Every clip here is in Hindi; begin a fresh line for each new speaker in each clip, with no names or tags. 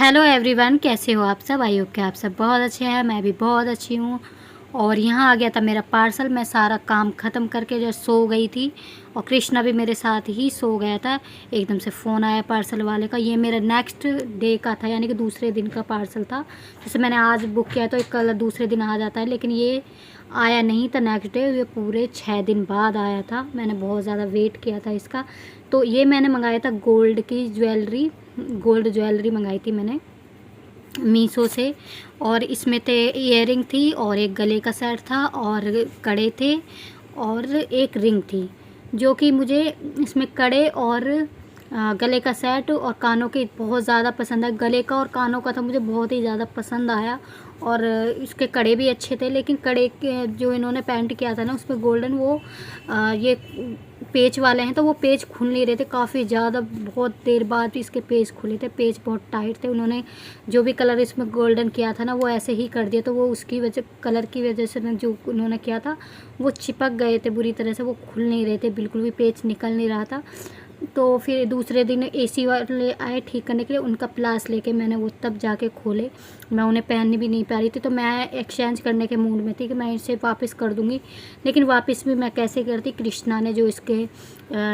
हेलो एवरीवन, कैसे हो आप सब। आई होप कि आप सब बहुत अच्छे हैं। मैं भी बहुत अच्छी हूँ। और यहाँ आ गया था मेरा पार्सल। मैं सारा काम ख़त्म करके जो सो गई थी और कृष्णा भी मेरे साथ ही सो गया था। एकदम से फ़ोन आया पार्सल वाले का। ये मेरा नेक्स्ट डे का था, यानी कि दूसरे दिन का पार्सल था। जैसे मैंने आज बुक किया तो एक कल दूसरे दिन आ जाता है, लेकिन ये आया नहीं था नेक्स्ट डे। ये पूरे 6 दिन बाद आया था। मैंने बहुत ज़्यादा वेट किया था इसका। तो ये मैंने मंगाया था गोल्ड की ज्वेलरी, गोल्ड ज्वेलरी मंगाई थी मैंने मीशो से। और इसमें थे इयररिंग थी और एक गले का सेट था और कड़े थे और एक रिंग थी, जो कि मुझे इसमें कड़े और गले का सेट और कानों के बहुत ज़्यादा पसंद है। गले का और कानों का था, मुझे बहुत ही ज़्यादा पसंद आया। और इसके कड़े भी अच्छे थे, लेकिन कड़े के जो इन्होंने पेंट किया था ना उसमें गोल्डन, वो ये पेच वाले हैं तो वो पेच खुल नहीं रहे थे काफ़ी ज़्यादा। बहुत देर बाद इसके पेच खुले थे। पेच बहुत टाइट थे। उन्होंने जो भी कलर इसमें गोल्डन किया था ना वो ऐसे ही कर दिया, तो वो उसकी वजह, कलर की वजह से ना जो उन्होंने किया था वो चिपक गए थे बुरी तरह से। वो खुल नहीं रहे थे बिल्कुल भी, पेच निकल नहीं रहा था। तो फिर दूसरे दिन एसी वाले आए ठीक करने के लिए, उनका प्लास लेके मैंने वो तब जाके खोले। मैं उन्हें पहनने भी नहीं पा रही थी, तो मैं एक्सचेंज करने के मूड में थी कि मैं इसे वापस कर दूंगी। लेकिन वापस भी मैं कैसे करती, कृष्णा ने जो इसके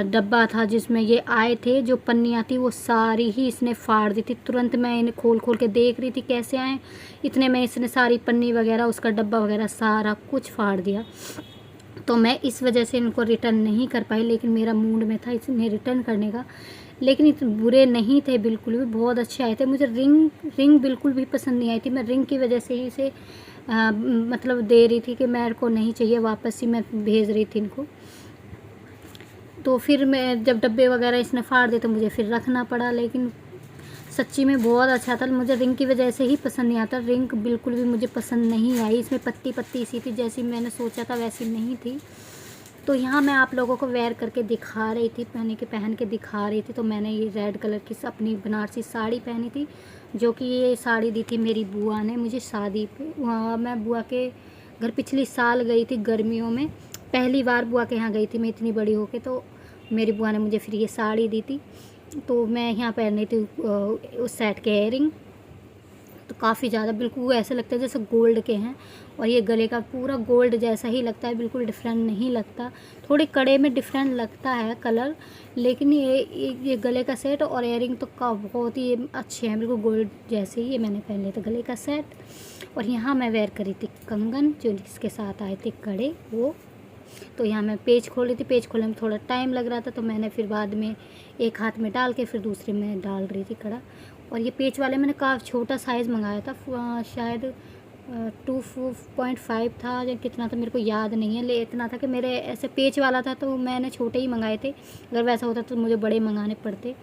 डब्बा था जिसमें ये आए थे, जो पन्नियाँ थी वो सारी ही इसने फाड़ दी थी। तुरंत मैं इन्हें खोल खोल के देख रही थी कैसे आए, इतने में इसने सारी पन्नी वगैरह, उसका डब्बा वगैरह सारा कुछ फाड़ दिया। तो मैं इस वजह से इनको रिटर्न नहीं कर पाई, लेकिन मेरा मूड में था इन्हें रिटर्न करने का। लेकिन इतने बुरे नहीं थे बिल्कुल भी, बहुत अच्छे आए थे। मुझे रिंग बिल्कुल भी पसंद नहीं आई थी। मैं रिंग की वजह से ही इसे मतलब दे रही थी कि मेरे को नहीं चाहिए, वापस ही मैं भेज रही थी इनको। तो फिर मैं जब डब्बे वगैरह इसने फाड़ दिए तो मुझे फिर रखना पड़ा। लेकिन सच्ची में बहुत अच्छा था। मुझे रिंग की वजह से ही पसंद नहीं आता। रिंग बिल्कुल भी मुझे पसंद नहीं आई। इसमें पत्ती पत्ती सी थी, जैसी मैंने सोचा था वैसी नहीं थी। तो यहाँ मैं आप लोगों को वेयर करके दिखा रही थी, पहन के दिखा रही थी। तो मैंने ये रेड कलर की अपनी बनारसी साड़ी पहनी थी, जो कि ये साड़ी दी थी मेरी बुआ ने मुझे शादी पे। वहाँ मैं बुआ के घर पिछली साल गई थी गर्मियों में, पहली बार बुआ के यहाँ गई थी मैं इतनी बड़ी होके। तो मेरी बुआ ने मुझे फिर ये साड़ी दी थी। तो मैं यहाँ पहन रही थी उस सेट के इयररिंग। तो काफ़ी ज़्यादा बिल्कुल वो ऐसे लगता है जैसे गोल्ड के हैं। और ये गले का पूरा गोल्ड जैसा ही लगता है, बिल्कुल डिफरेंट नहीं लगता। थोड़े कड़े में डिफरेंट लगता है कलर, लेकिन ये गले का सेट और इयररिंग तो का बहुत ही अच्छे हैं, बिल्कुल गोल्ड जैसे ही। ये मैंने पहन लिया था गले का सेट। और यहाँ मैं वेयर करी थी कंगन, जो जिसके साथ आए थे कड़े वो। तो यहाँ मैं पेज खोल रही थी। पेज खोलने में थोड़ा टाइम लग रहा था, तो मैंने फिर बाद में एक हाथ में डाल के फिर दूसरे में डाल रही थी कड़ा। और ये पेज वाले मैंने काफ़ी छोटा साइज़ मंगाया था, शायद 2.5 था या कितना था मेरे को याद नहीं है। ले इतना था कि मेरे ऐसे पेज वाला था तो मैंने छोटे ही मंगाए थे। अगर वैसा होता तो मुझे बड़े मंगाने पड़ते।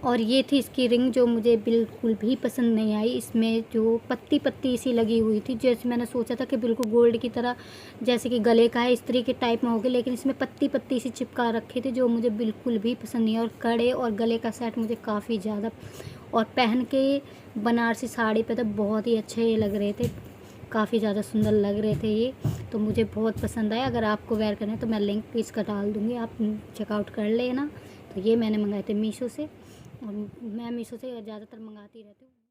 और ये थी इसकी रिंग, जो मुझे बिल्कुल भी पसंद नहीं आई। इसमें जो पत्ती पत्ती सी लगी हुई थी, जैसे मैंने सोचा था कि बिल्कुल गोल्ड की तरह जैसे कि गले का है इस तरीके टाइप में होगी, लेकिन इसमें पत्ती पत्ती सी चिपका रखी थी, जो मुझे बिल्कुल भी पसंद नहीं है। और कड़े और गले का सेट मुझे काफ़ी ज़्यादा, और पहन के बनारसी साड़ी पे तो बहुत ही अच्छे लग रहे थे, काफ़ी ज़्यादा सुंदर लग रहे थे ये। तो मुझे बहुत पसंद आया। अगर आपको वेयर करना है तो मैं लिंक इसका डाल दूँगी, आप चेकआउट कर लेना। तो ये मैंने मंगाए थे मीशो से, और मैं मीशो से ज़्यादातर मंगाती रहती हूँ।